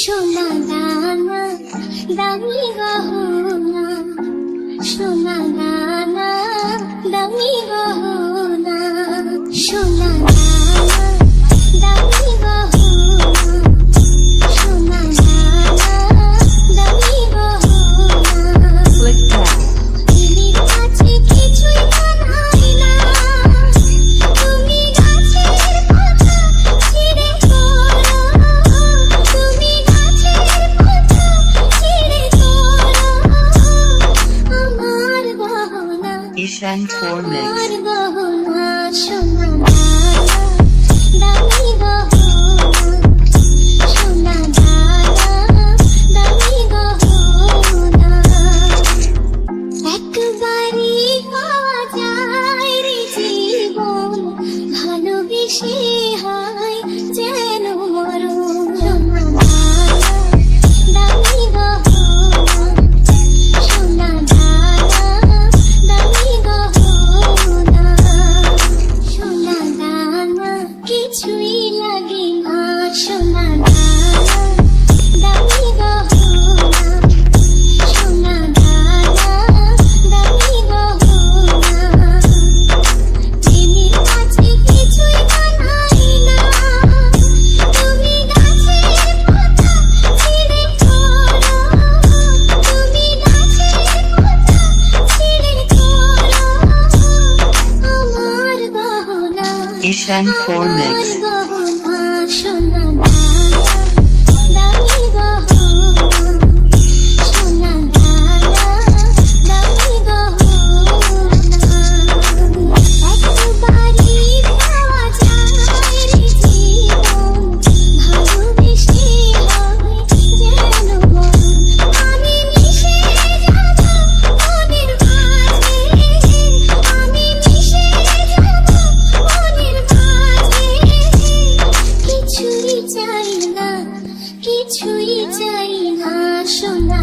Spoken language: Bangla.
সোনা দানা দামি গহনা, সোনা দানা দামি গহনা, সোনা দানা দামি গহনা, সোনা দানা দামি গহনা। দিদির কাছে কিছুই মানায় না, তুমি গাছের পাতা ছিঁড়ে পড়ো, তুমি গাছের পাতা ছিঁড়ে পড়ো, আমার গহনা, Ishan Core Mix. আমার গহনা, সোনা দানা দামি গহনা, সোনা দানা দামি গহনা। একবারই পাওয়া যায় রে জীবন, ভালোবেসে হয় যেন মরণ। সোনা দানা দামি গহনা, সোনা দানা দামি গহনা, সোনা দানা কিছুই লাগে না, সোনা দানা দামি গহনা, সোনা দানা দামি গহনা। দিদির কাছে কিছুই মানায় না, তুমি গাছের পাতা ছিঁড়ে পড়ো, তুমি গাছের পাতা ছিঁড়ে পড়ো, আমার গহনা, Ishan Core আমার Mix. গহনা, সোনা দানা দামি গহনা, সোনা দানা দামি গহনা। একবারই পাওয়া যায় রে জীবন, ভালোবেসে হয় যেন মরণ। আমি মিশে যাব মনের মাঝে, আমি মিশে যাব মনের মাঝে, কিছুই চাই না, কিছুই চাই না, সোনা